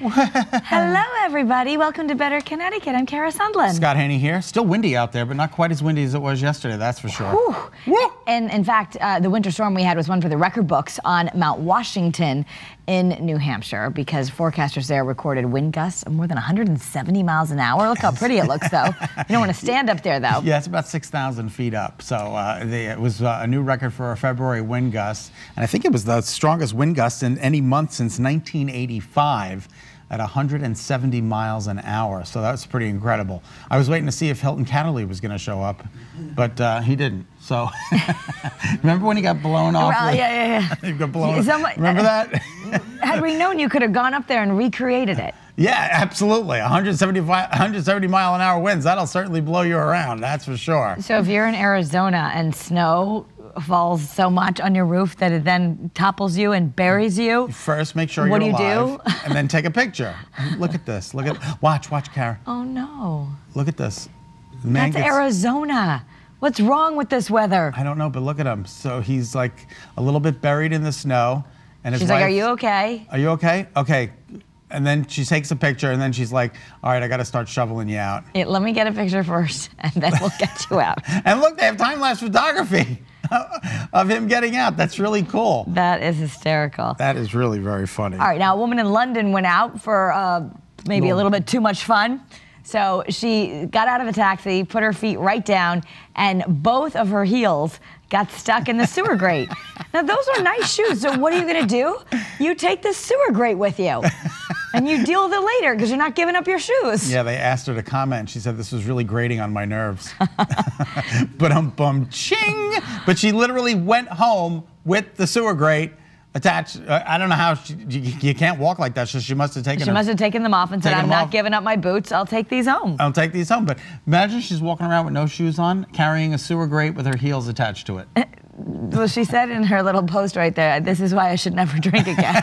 Hello, everybody. Welcome to Better Connecticut. I'm Kara Sundlin. Scott Haney here. Still windy out there, but not quite as windy as it was yesterday, that's for sure. Woo. And in fact, the winter storm we had was one for the record books on Mount Washington in New Hampshire, because forecasters there recorded wind gusts of more than 170 miles an hour. Look how pretty it looks, though. You don't want to stand up there, though. Yeah, it's about 6,000 feet up. So it was a new record for a February wind gust. And I think it was the strongest wind gust in any month since 1985. At 170 miles an hour, so that's pretty incredible. I was waiting to see if Elton was going to show up, but he didn't. So, remember when he got blown off? Well, yeah. He got blown. Remember that? Had we known, you could have gone up there and recreated it. Yeah, absolutely. 170 mile an hour winds, that'll certainly blow you around, that's for sure. So if you're in Arizona and snow falls so much on your roof that it then topples you and buries you, first make sure you're alive, and then take a picture. Look at this. Watch, Kara. Oh no. Look at this. That's Arizona. What's wrong with this weather? I don't know, but look at him. So he's like a little bit buried in the snow, and she's like, "Are you okay? Are you okay? Okay." And then she takes a picture, and then she's like, all right, I got to start shoveling you out. Yeah, let me get a picture first, and then we'll get you out. And look, they have time-lapse photography of him getting out. That's really cool. That is hysterical. That is really very funny. All right, now a woman in London went out for maybe a little bit too much fun. So she got out of a taxi, put her feet right down, and both of her heels got stuck in the sewer grate. Now, those are nice shoes, so what are you gonna do? You take the sewer grate with you, and you deal with it later, because you're not giving up your shoes. Yeah, they asked her to comment. She said, this was really grating on my nerves. Ching! But she literally went home with the sewer grate attached. I don't know how you can't walk like that. So she must have taken. She must have taken them off and said, "I'm not giving up my boots. I'll take these home." I'll take these home. But imagine she's walking around with no shoes on, carrying a sewer grate with her heels attached to it. Well, she said in her little post right there, "This is why I should never drink again."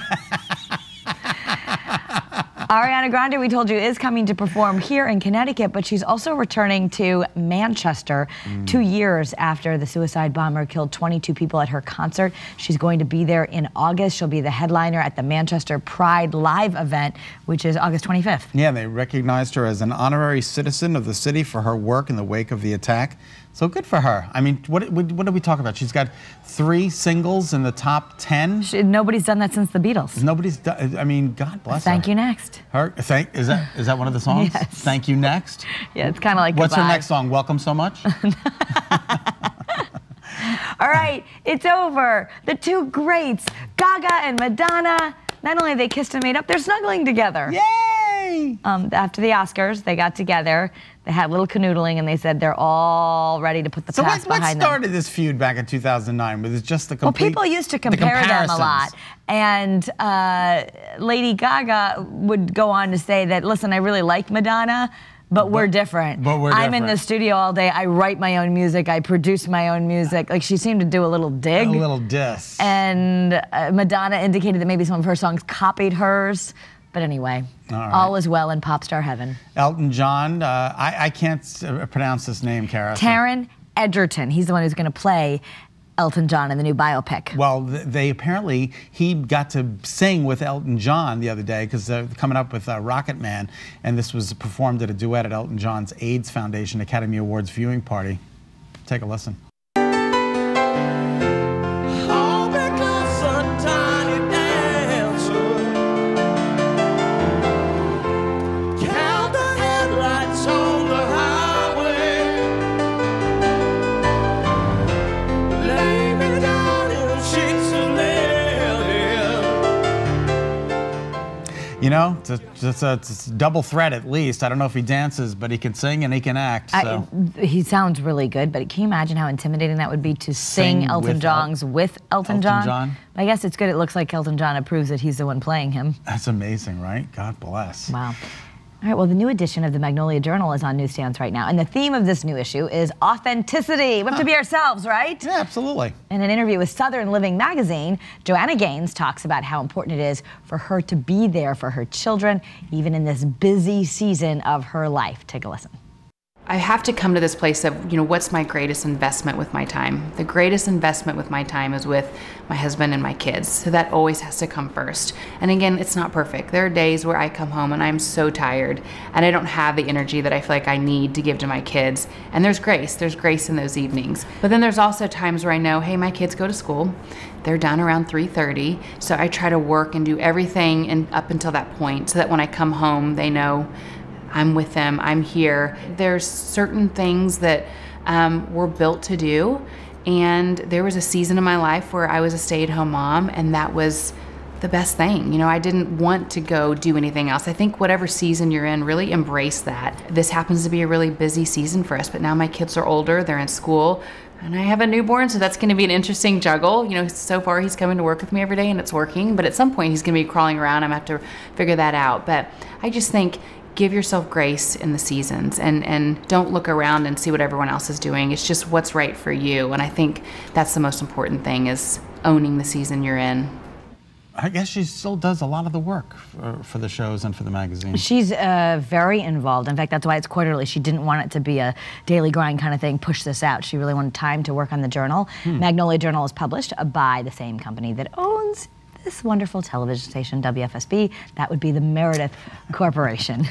Ariana Grande, we told you, is coming to perform here in Connecticut, but she's also returning to Manchester 2 years after the suicide bomber killed 22 people at her concert. She's going to be there in August. She'll be the headliner at the Manchester Pride Live event, which is August 25th. Yeah, they recognized her as an honorary citizen of the city for her work in the wake of the attack. So good for her. I mean, what did we talk about? She's got 3 singles in the top 10. Nobody's done that since the Beatles. Nobody's done. I mean, God bless her. Thank You Next. Is that one of the songs? Yes. Thank You Next. Yeah, it's kind of like. What's her next song? Welcome So Much. All right, it's over. The two greats, Gaga and Madonna. Not only have they kissed and made up, they're snuggling together. Yay! After the Oscars, they got together. They had a little canoodling, and they said they're all ready to put the past behind them. So what started this feud back in 2009? Was it just the complete? Well, people used to compare them a lot. And Lady Gaga would go on to say that, listen, I really like Madonna, but we're different. I'm in the studio all day. I write my own music. I produce my own music. Like, she seemed to do a little dig. A little diss. And Madonna indicated that maybe some of her songs copied hers. But anyway, all is well in pop star heaven. Elton John, I can't pronounce this name, Kara. Taron Egerton. He's the one who's going to play Elton John in the new biopic. Well, they apparently, he got to sing with Elton John the other day, because they're coming up with Rocket Man, and this was performed at a duet at Elton John's AIDS Foundation Academy Awards viewing party. Take a listen. You know, it's a double threat at least. I don't know if he dances, but he can sing and he can act. So. He sounds really good, but can you imagine how intimidating that would be to sing Elton John's with Elton John? I guess it's good. It looks like Elton John approves that he's the one playing him. That's amazing, right? God bless. Wow. All right, well, the new edition of the Magnolia Journal is on newsstands right now, and the theme of this new issue is authenticity. We have to be ourselves, right? Yeah, absolutely. In an interview with Southern Living magazine, Joanna Gaines talks about how important it is for her to be there for her children, even in this busy season of her life. Take a listen. I have to come to this place of, what's my greatest investment with my time? The greatest investment with my time is with my husband and my kids. So that always has to come first. And again, it's not perfect. There are days where I come home and I'm so tired and I don't have the energy that I feel like I need to give to my kids. And there's grace in those evenings. But then there's also times where I know, hey, my kids go to school. They're done around 3:30. So I try to work and do everything up until that point so that when I come home, they know I'm with them, I'm here. There's certain things that we're built to do, and there was a season in my life where I was a stay-at-home mom, and that was the best thing. I didn't want to go do anything else. I think whatever season you're in, really embrace that. This happens to be a really busy season for us, but now my kids are older, they're in school, and I have a newborn, so that's gonna be an interesting juggle. So far he's coming to work with me every day and it's working, but at some point he's gonna be crawling around. I'm gonna have to figure that out. But I just think, give yourself grace in the seasons and don't look around and see what everyone else is doing. It's just what's right for you. And I think that's the most important thing, is owning the season you're in. I guess she still does a lot of the work for the shows and for the magazine. She's very involved. In fact, that's why it's quarterly. She didn't want it to be a daily grind kind of thing, push this out. She really wanted time to work on the journal. Magnolia Journal is published by the same company that owns this wonderful television station, WFSB. That would be the Meredith Corporation.